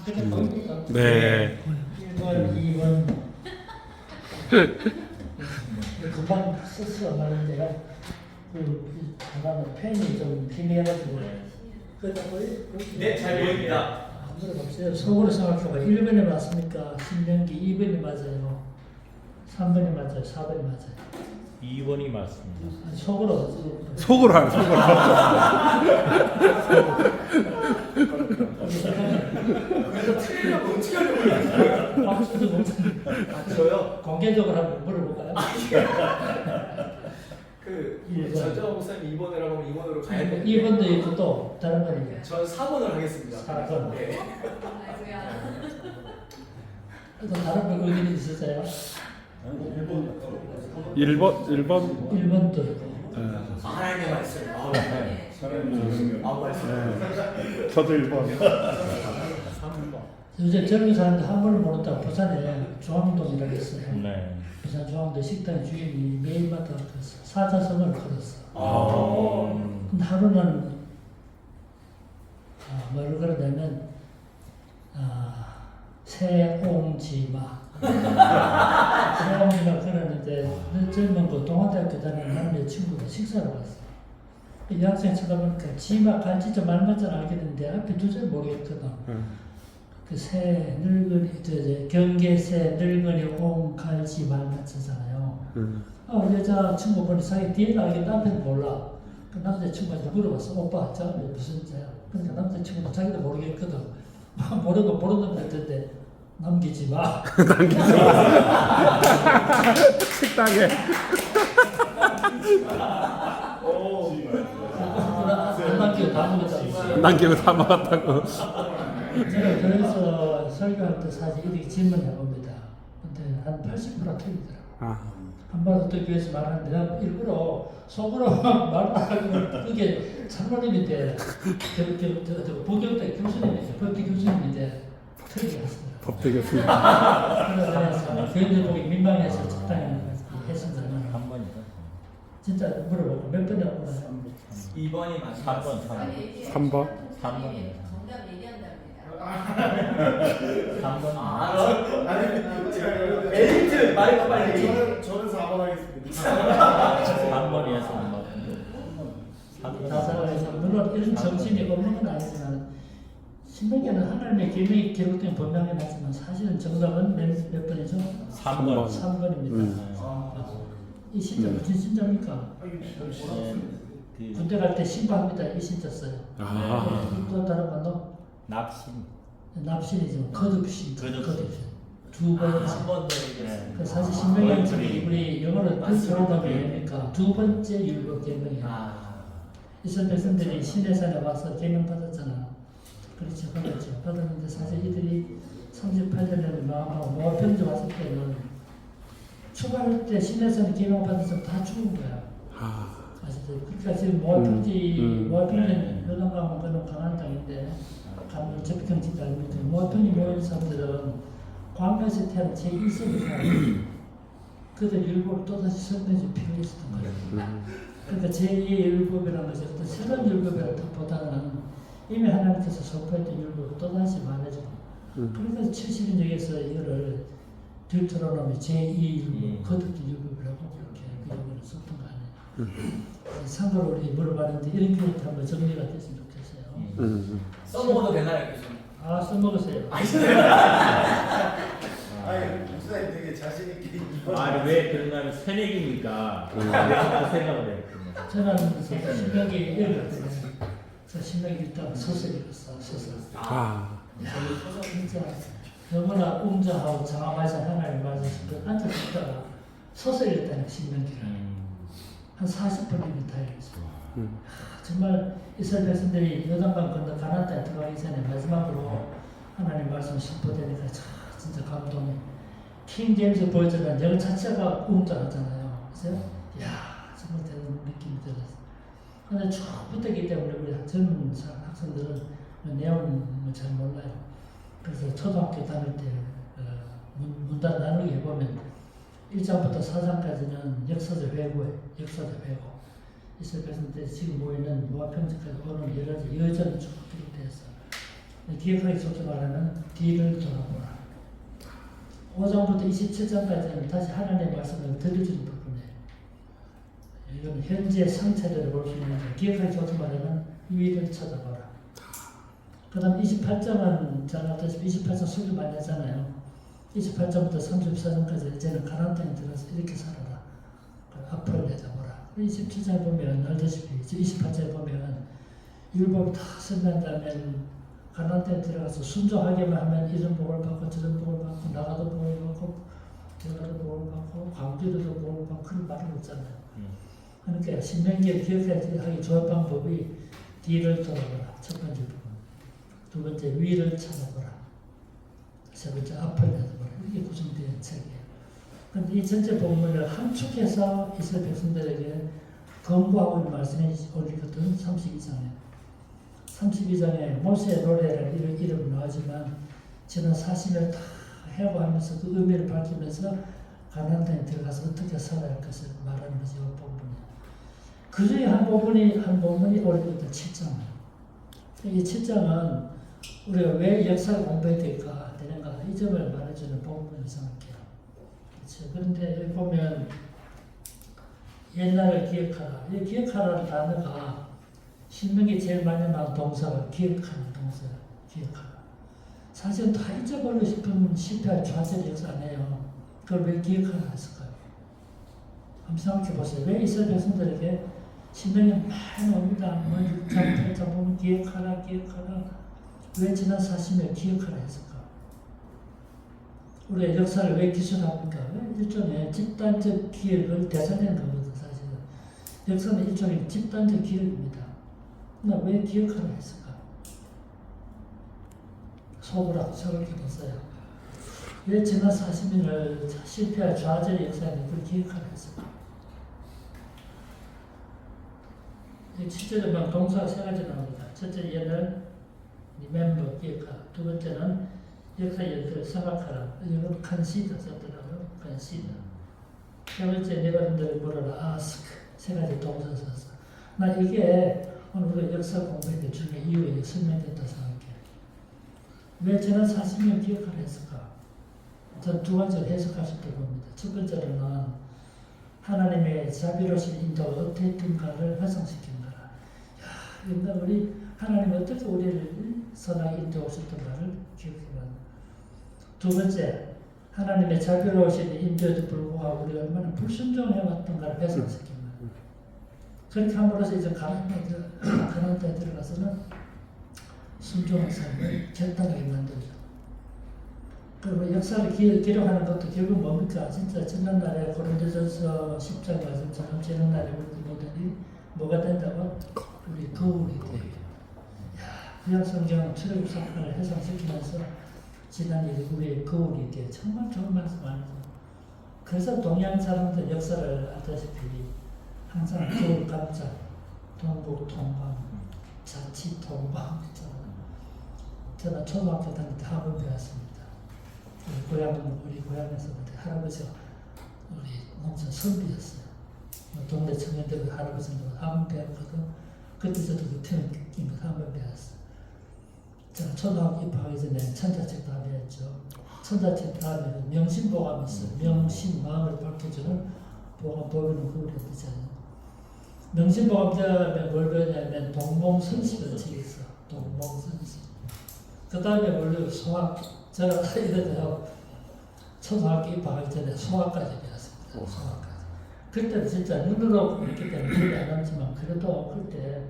그게 보입니까? 네. 1번, 2번. 금방 썼어 말인데요. 하나는 펜이 좀 희미해가지고. 네, 잘 보입니다. 물어봅시다. 속으로 생각해봐. 1번이 맞습니까? 신명기 2번이 맞아요. 3번이 맞아요. 4번이 맞아요. 2번이 맞습니다. 아니, 속으로. 속으로 하는 속으로. 그래서 틀리려고 어떻게 하려고 저요? 공개적으로 한번 물어볼까요? 전정호 목사님 2번이라고 하면 2번으로 가야 돼. 2번도 있고 또 다른 번이요. 전 4번을 하겠습니다. 4번. 네. 또 다른 번 의견이 있으세요? 1번 1번도 있고. 하나님의 말씀. 말씀. 저도 1번. 요새 젊은 사람들 한번을 모른다고 부산에 중앙동이라고 있어요. 네. 부산 중앙동 식당 주인이 매일마다 그 사자성어를 걸었어. 근데 하루는 뭐를 걸었냐면 새옹지마 새옹지마 걸었는데 젊은 그 동아대학교 다니는 남녀 친구가 식사를 왔어. 이 학생 쳐다보니까 지마 갈지자 말맞잖 알겠는데 앞에 두 줄 모르겠거든. 그 새 늙은이 경계새 늙은이 옹 갈지 말맞잖아요. 여자 친구 보니 자기 뒤에 나가게 남편 몰라. 그 남자 친구한테 물어봤어. 오빠 저가 무슨 자야? 그러니까 남자 친구도 자기도 모르겠거든. 모르는 분 같은데 남기지 마. 남기지 마. 식당에. 안 남기고 다 먹었다. 남기고 다 먹었다고. 제가 그래서 설교할 때 사실 이렇게 질문해봅니다. 근데 한 80% 틀리더라고요. 한 번 어떤 교회에서 말하는데 내가 일부러 속으로 말하고 그게 장로님인데 보교대 교수님인데 법대 교수님인데 틀리게 하시더라고요. 법대 교수님. 그래서 교인들 보기 민망해서 적당히 했습니다만 3번이다. 진짜 물어보고 몇 번이라고 물어요? 2번이 맞습니다. 3번. 3번입니다. 정답 얘기한답니다. 3번. 에디트 말해봐 빨리. 저는 4번 하겠습니다. 3번이에요, 3번. 나사에서 물론 이런 정신이 없는 건 아니지만 신명기는 하나님의 계명이 기록된 본명이 나지만 사실은 정답은 몇 번이죠? 3번. 3번입니다. 이 신자 무슨 신자입니까? 군대 갈 때 신고합니다. 이 신자 써요. 또 다른 건도 납신. 납신이죠. 거듭신. 거듭신. 두 번째. 한번 더 얘기했습니다. 그 사실 신명기는 우리 영어로 들어오다 보니까 두 번째 율법 계명이에요. 이스라엘 백성들이 시내산에 와서 계명 받았잖아. 그렇죠, 받았죠. 받았는데 사실 이들이 38년을 마음하고 모압 편지 왔을 때는 출발할 때 시내산 계명 받아서 다 죽은 거야. 아시죠? 그러니까 지금 모압 편지, 모압 편지는 요단강은 그는 강한 땅인데 가면 접경지도 아닙니다. 모압 편지 모인 사람들은 광야에서 태어난 제1세기 그들 율법을 또다시 설명해줄 필요가 있었던 거예요. 그러니까 제2의 율법이라는 것이 어떤 새로운 율법보다는 이미 하나님께서 선포했던 율법을 또다시 말해주고 그러니까 70인역에서 이거를 딜트로노미 제2 율법, 거듭된 율법이라고 그렇게 그 용어를 썼던 거 아니에요. 참고로 우리 물어봤는데 이런 게 한번 정리가 됐으면 좋겠어요. 써먹어도 되나요, 교수님? 써먹으세요. 목사님 되게 자신있게 왜 그런가는 새내기니까 그 생각을 했거든요. 저는 신명기 읽었거든요. 그래서 신명기 읽다가 소설 읽었어, 소설. 진짜 너무나 웅장하고 장엄하신 하나님 말씀 앉아 듣다가 소설 읽었다는 신명기를 한 40분이면 다 읽었어요. 정말 이스라엘 백성들이 요단강 건너 가나안 땅에 들어가기 전에 마지막으로 하나님 말씀 선포되니까 진짜 감동해. 킹 제임스 버전은 영 자체가 웅장하잖아요. 그래서 정말 대단한 느낌이 들었어요. 그런데 처음부터이기 때문에 우리 젊은 학생들은 내용을 잘 몰라요. 그래서 초등학교 다닐 때 문단 나누기 해보면 1장부터 4장까지는 역사적 회고예요. 역사적 회고. 이스라엘 백성들 지금 모이는 모압 평지까지 오는 여러 가지 여전히 쭉 기록되어 있어요. 기억하기 좋게 말하는 뒤를 돌아보라. 5장부터 27장까지는 다시 하나님의 말씀을 들려주는 부분이에요. 이건 현재 상태를 볼 수 있는데 기억하기 좋게 말하는 위를 찾아보라. 그 다음 28장은 잘 알다시피 28장 설교 많이 하잖아요. 28장부터 34장까지 이제는 가나안 땅에 들어서 이렇게 살아라. 앞을 내다보라. 27장에 보면 알다시피 28장에 보면 율법이 다 끝난 다음에 가나안 땅에 들어가서 순종하기만 하면 이런 복을 받고 저런 복을 받고 나가도 복을 받고 들어가도 복을 받고 광주도 복을 받고 그런 말을 했잖아요. 그러니까 신명기에 기억하기 좋은 방법이 뒤를 돌아보라. 첫 번째 부분. 두 번째 위를 찾아보라. 세 번째 앞을 내다보라. 이게 구성된 책이에요. 그런데 이 전체 본문을 함축해서 이스라엘 백성들에게 권고하고 있는 말씀이 올리거든. 32장에. 32장에 모세의 노래라는 이름은 나오지만 지난 40일 다 해고하면서 그 의미를 밝히면서 가나안 땅에 들어가서 어떻게 살아야 할 것을 말하는 것이 이 부분이에요. 그 중에 한 부분이 올리거든. 7장. 이 7장은 우리가 왜 역사를 공부해야 되는가 이 점을 말해주는 부분을 생각해요. 그렇죠? 그런데 여기 보면 옛날을 기억하라. 이 기억하라는 단어가 신명기 제일 많이 나온 동사가 기억하는 동사예요. 기억하라. 사실 다 잊어버리고 싶으면 실패할 좌절 역사 아니에요. 그걸 왜 기억하라 했을까요? 한번 생각해 보세요. 왜 이스라엘 백성들에게 신명이 많이 옵니다. 뭐 6장, 8장 보면 기억하라, 기억하라. 왜 지난 40년 기억하라 했을까? 우리가 역사를 왜 기술합니까? 왜 일종의 집단적 기억을 대사하는 거거든, 사실은. 역사는 일종의 집단적 기억입니다. 그러나 왜 기억하라 했을까? 속으로 생각해 보세요. 왜 지난 40년을 실패할 좌절의 역사에 그걸 기억하라 했을까? 이 7절에만 동사가 세 가지 나옵니다. 첫째, 얘는 remember, 기억하라. 두 번째는 역사 일들을 생각하라. 이건 consider 썼더라고요. consider. 세 번째, 내가 너를 물어라. ask. 세 가지 동사 썼어. 나 이게 오늘 우리가 역사 공부할 때 중에 이유에 설명됐다 생각해요. 왜 지난 40년 기억하라 했을까? 저는 두 가지를 해석할 수 있다고 봅니다. 첫 번째로는 하나님의 자비로우신 인도가 어떻든가를 활성시킨 거라. 야, 옛날 우리 하나님이 어떻게 우리를 선하게 인도하셨던가를 기억해봐요. 두 번째, 하나님의 자비로우신 인도에도 불구하고 우리가 얼마나 불순종해왔던가를 배상시킨 거예요. 그렇게 함으로써 이제 가나안 땅에 들어가서는 순종의 삶을 결단하게 만들죠. 그리고 역사를 기록하는 것도 결국 뭡니까? 진짜 지난날에 고린도전서 10장 말씀처럼 지난날에 우리 모델이 뭐가 된다고? 우리 거울이 돼요. 구약성경 출애굽 사건을 해석시키면서 지난 일이 우리의 거울이 돼요. 정말 좋은 말씀 아니죠? 그래서 동양 사람들 역사를 알다시피 항상 거울 감자, 동북 동방, 자치 동방 있잖아요. 저는 초등학교 다닐 때 학원 배웠습니다. 우리 고향에서 할아버지가 우리 농촌 선비였어요. 동네 청년들 할아버지는 학원 배웠거든. 그때 저도 그 틈을 낀 거 한번 배웠어요. 제가 초등학교 입학하기 전에 천자책 다 배웠죠. 천자책 다음에 명심보감이 있어요. 명심, 마음을 밝혀주는 보감, 보이는 그걸 했잖아요. 명심보감 다음에 뭘 배웠냐면 동몽선식을 책이 있어. 동몽선식. 그 다음에 원래 소학, 제가 이래서 초등학교 입학하기 전에 소학까지 배웠습니다. 소학까지. 그때는 진짜 눈으로 있기 때문에 기억이 안 남지만 그래도 그때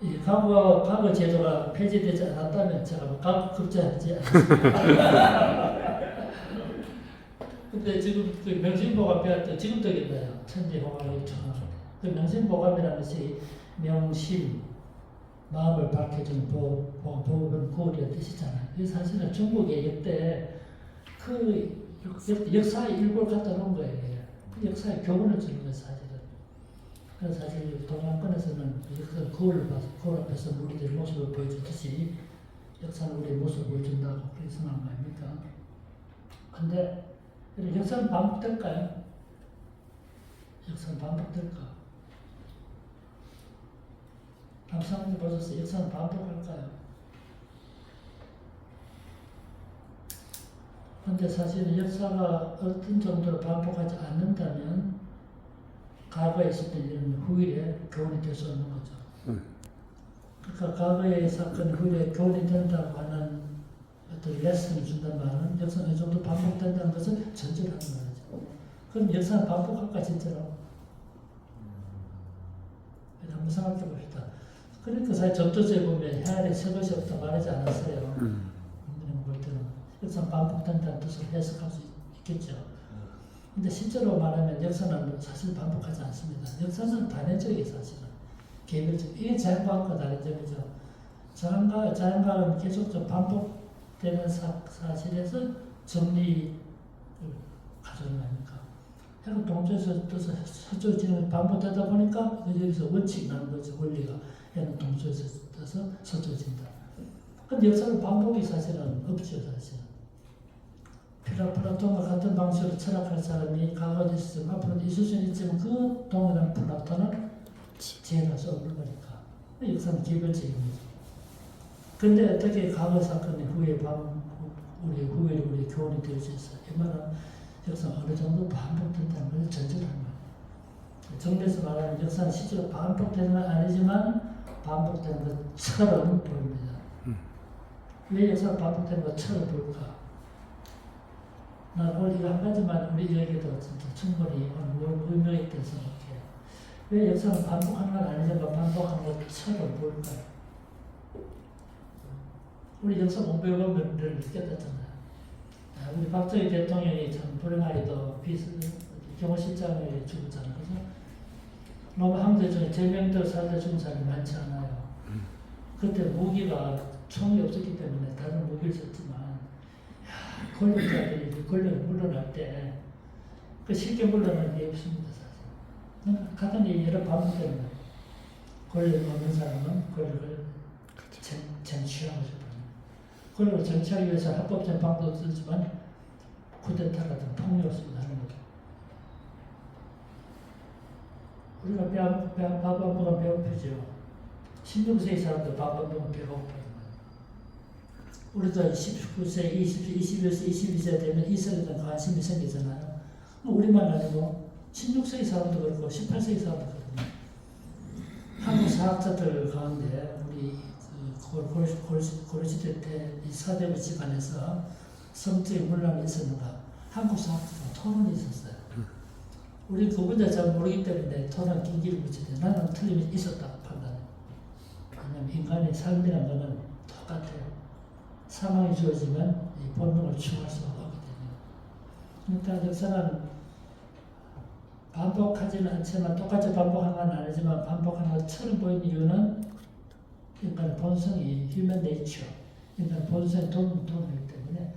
이 과거 제도가 폐지되지 않았다면 제가 과거 급제하지 않았습니다. 근데 지금 그 명심보감 배웠던 지금도 있나요? 천지호감이 천하. 그 명심보감이라는 것이 명심, 마음을 밝혀주는 보험은 구원이라는 뜻이잖아요. 이 사실은 중국의 역대 그 역사의 일부를 갖다 놓은 거예요. 그 역사의 교훈을 주는 거예요, 사실은. 그래서 사실 동양권에서는 역사를 거울 앞에서 우리들의 모습을 보여주듯이 역사는 우리의 모습을 보여준다고 그렇게 생각한 거 아닙니까? 근데 역사는 반복될까요? 역사는 반복될까? 한번 생각해 보셨어요? 역사는 반복할까요? 근데 사실은 역사가 어떤 정도로 반복하지 않는다면 과거에 있었던 일은 후일에 교훈이 될 수 없는 거죠. 그러니까 과거의 사건이 후일에 교훈이 된다고 하는 어떤 레슨을 준단 말은 역사는 어느 정도 반복된다는 것을 전제로 하는 말이죠. 그럼 역사는 반복할까 진짜로? 한번 생각해 봅시다. 그러니까 사실 전도서에 보면 해안에 새 것이 없다 말하지 않았어요. 볼 때는 역사는 반복된다는 뜻을 해석할 수 있겠죠. 근데 실제로 말하면 역사는 사실 반복하지 않습니다. 역사는 단회적이에요, 사실은. 개별적. 이게 자연과학과 다른 점이죠. 자연과학은 계속 좀 반복되는 사실에서 정리를 가져오는 거니까. 해가 동쪽에서 떠서 서쪽에 지는 반복되다 보니까 여기서 원칙이 나는 거죠, 원리가. 해는 동쪽에서 떠서 서쪽에 진다. 근데 역사는 반복이 사실은 없죠, 사실은. 플라톤과 같은 방식으로 철학할 사람이 과거에 있었으면 앞으로도 있을 수는 있지만 그 동일한 플라톤은 재해라서 없는 거니까. 역사는 개별적인 거죠. 근데 어떻게 과거 사건이 우리 후에 우리 교훈이 될 수 있어요? 이 말은 역사는 어느 정도 반복된다는 걸 전제로 하는 거예요. 정리해서 말하면 역사는 실제로 반복되는 건 아니지만 반복되는 것처럼 보입니다. 왜 역사가 반복되는 것처럼 보일까? 난 오늘 이거 한 가지만 우리 얘기도 진짜 충분히 의미가 있다고 생각해요. 왜 역사는 반복하는 건 아니지만 반복하는 것처럼 보일까요? 우리 역사 공부해보면 늘 느꼈잖아요. 우리 박정희 대통령이 참 불행하게도 경호실장을 죽었잖아요. 그래서 로마 항제 중에 제명되어 살다 죽은 사람이 많지 않아요. 그때 무기가 총이 없었기 때문에 다른 무기를 썼지만 권력자들이 권력을 물러날 때 그 쉽게 물러나는 게 없습니다, 사실. 가단이 여러 반복되는 거예요. 권력 없는 사람은 권력을 쟁취하고 싶어요. 권력을 쟁취하기 위해서 합법적인 방법도 쓰지만 쿠데타라든 폭력을 쓰고 하는 거죠. 우리가 밥 안 먹으면 배고프죠. 16세기 사람들 밥 안 먹으면 배가 고파요. 우리도 19세, 20세, 21세, 22세 되면 이슬에 대한 관심이 생기잖아요. 우리만 아니고 16세기 사람도 그렇고 18세기 사람도 그렇거든요. 한국 사학자들 가운데 우리 고려시대 때 이 사대부 집안에서 성적인 논란이 있었는가? 한국 사학자가 토론이 있었어요. 우리 그분들 잘 모르기 때문에 토론 긴기를 붙이되 나는 틀림이 있었다고 판단해요. 왜냐하면 인간의 삶이라는 것은 똑같아요. 사망이 주어지면 이 본능을 추구할 수가 없거든요. 그러니까 역사는 반복하지는 않지만 똑같이 반복하는 건 아니지만 반복하는 것처럼 보이는 이유는 인간의 본성이 human nature, 인간의 본성이 동일하기 때문에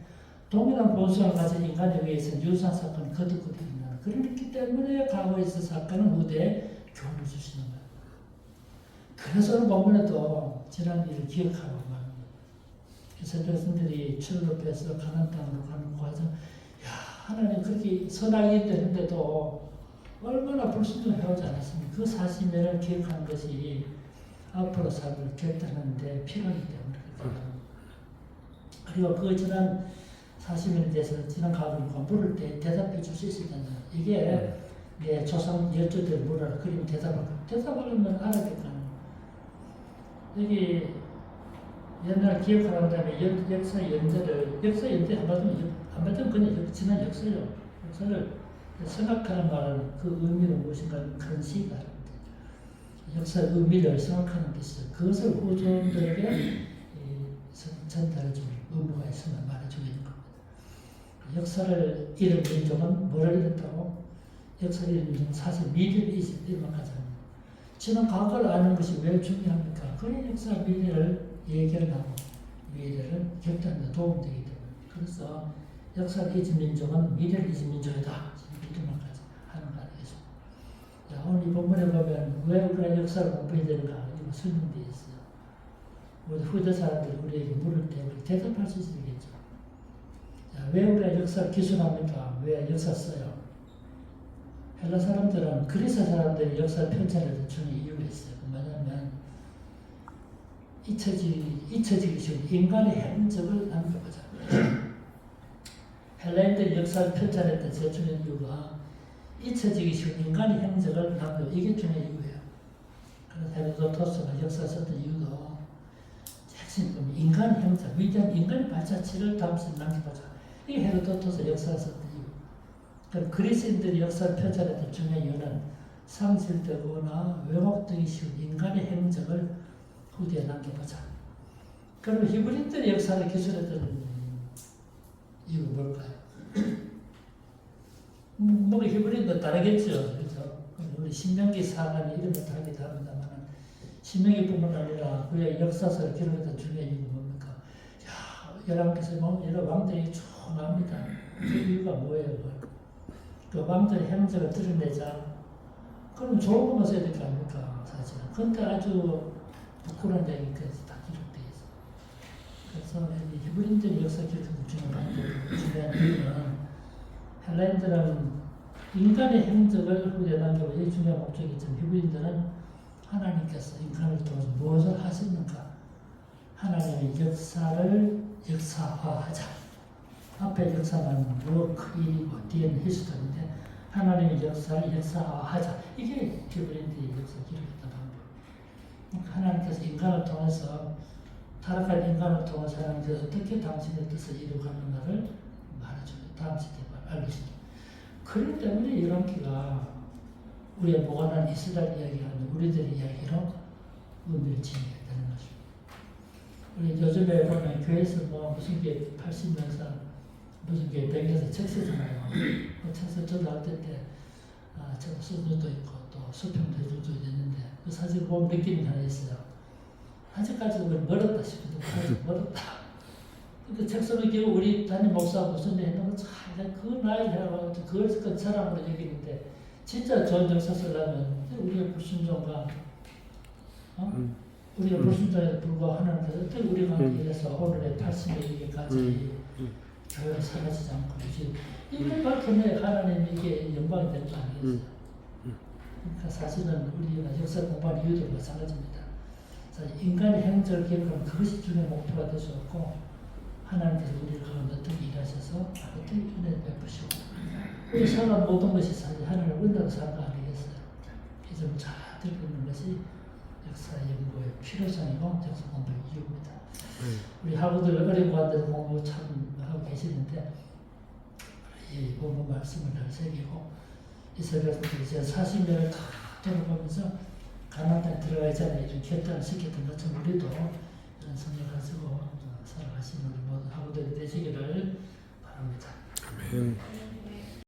동일한 본성을 가진 인간에 의해서 유사한 사건이 거듭거듭니다. 그렇기 때문에 과거에 있었던 사건은 후대에 교훈을 주시는 거예요. 그래서 오늘 본문에도 지난 일을 기억하고 말합니다. 이스라엘 백성들이 출애굽해서 가나안 땅으로 가는 과정, 하나님 그렇게 선하게 되는데도 얼마나 불순종해오지 않았습니까? 그 사실을 기억하는 것이 앞으로 삶을 결단하는데 필요하기 때문에 그렇거든요. 그리고 그 지난 40년에 대해서 지난 과거를 물을 때 대답해 줄 수 있었잖아요. 이게 내 조상 열조들 물어라. 그러면 대답하려면 알아야겠다. 여기 옛날 기억하는 다음에 역사 연대 한마디면 그냥 지난 역사를 생각하는 말은 그 의미는 무엇인가 그런 시가 역사의 의미를 생각하는 뜻이죠. 그것을 후손들에게 전달해줄 의무가 있으면 말해주는 겁니다. 역사를 잃은 민족은 뭐를 잃었다고? 역사를 잃은 민족은 사실 미래를 잃어가잖아요. 지난 과거를 아는 것이 왜 중요합니까? 그 역사 미래를 예견하고 미래를 결단하는 데 도움되기 때문에. 그래서 역사를 잊은 민족은 미래를 잊은 민족이다. 이렇게만까지 하는 거 아니겠습니까? 오늘 이 본문에 보면 왜 우리가 역사를 공부해야 되는가 이거 설명되어 있어요. 우리 후대 사람들이 우리에게 물을 때 우리 대답할 수 있어야겠죠. 왜 우리가 역사를 기술합니까? 왜 역사 써요? 헬라 사람들은 그리스 사람들이 역사를 편찬해서 주는 이유가 있어요. 뭐냐면 잊혀지기 쉬운 인간의 흔적을 남겨보자. 헬라인들이 역사를 펼쳐냈던 제일 중요한 이유가 잊혀지기 쉬운 인간의 행적을 남겨 이게 중요한 이유예요. 그래서 헤로도토스가 역사 썼던 이유도 핵심은 인간의 행적, 위대한 인간의 발자취를 다음 시대에 남겨보자. 이게 헤로도토스 역사를 썼던 이유. 그럼 그리스인들이 역사를 펼쳐냈던 중요한 이유는 상실되거나 왜곡되기 쉬운 인간의 행적을 후대에 남겨보자. 그럼 히브리인들의 역사를 기술했던 이유가 뭘까요? 뭐 히브리인도 다르겠죠. 그렇죠? 우리 신명기 사람이 이름을 다르기도 합니다만 신명기뿐만 아니라 그의 역사서를 기록했던 중요한 이유가 뭡니까? 야, 열왕기서 보면 여러 왕들이 쭉 나옵니다. 그 이유가 뭐예요? 그 왕들의 행적을 드러내자. 그럼 좋은 것만 써야 될 거 아닙니까? 사실은. 근데 아주 부끄러운 얘기까지 다 기록되어 있어요. 그래서 히브리인들의 역사 기록하는 중요한 이유는 헬라인들은 인간의 행적을 후대에 남기고 이게 중요한 목적이지만 히브리인들은 하나님께서 인간을 통해서 무엇을 하셨는가? 하나님의 역사를 역사화하자. 앞에 역사는 워크이고 뒤에는 히스토리인데 하나님의 역사를 역사화하자. 이게 히브리인들의 역사 기록했던 방법. 하나님께서 인간을 통해서 타락한 인간을 통해서 하나님께서 어떻게 당신의 뜻을 이루가는가를 말해줘요. 다음 시대에 알려줍니다. 그렇기 때문에 열왕기가 우리의 무관한 이스라엘 이야기하는 우리들의 이야기로 의미를 지니게 되는 것입니다. 우리 요즘에 보면 교회에서 뭐 무슨 교회 80명상 무슨 교회 100에서 책 쓰잖아요. 그 책을 저도 할 때 저도 쓴 적도 있고 또 수평도 해준 적도 있는데 그 사실 보면 느낌이 하나 있어요. 아직까지도 멀었다 싶은데 아직 멀었다. 그 책 쓰는 게 우리 담임 목사하고 선배 했는 거 참, 그 나이 해라고 그걸 그 사람으로 여기는데 진짜 좋은 역사 쓰려면 우리의 불순종과 우리가 불순종에도 불구하고 하나님께서 어떻게 우리가 이래서 오늘의 80에 이기까지 교회가 사라지지 않고 유지 이걸 밝혀내야 하나님 이게 영광이 되는 거 아니겠어요? 그러니까 사실은 우리가 역사 공부하는 이유도 마찬가지입니다. 인간의 행적을 기록하면 그것이 주님의 목표가 될 수 없고 하나님께서 우리를 가운데 어떻게 일하셔서 어떻게 은혜를 베푸시고 우리 살아간 모든 것이 사실 하나님을 은혜로 사는 거 아니겠어요? 이 점을 잘 들고 있는 것이 역사 연구의 필요성이고 역사 공부의 이유입니다. 우리 학우들 어린 관들 공부 참 하고 계시는데 이 본문 말씀을 잘 새기고 이스라엘 백성들이 이제 40년을 다 돌아보면서 가나안 땅에 들어가기 전에 이런 결단을 시켰던 것처럼 우리도 이런 성경을 가지고 살아가시는 우리 모든 학우들이 되시기를 바랍니다. 아멘.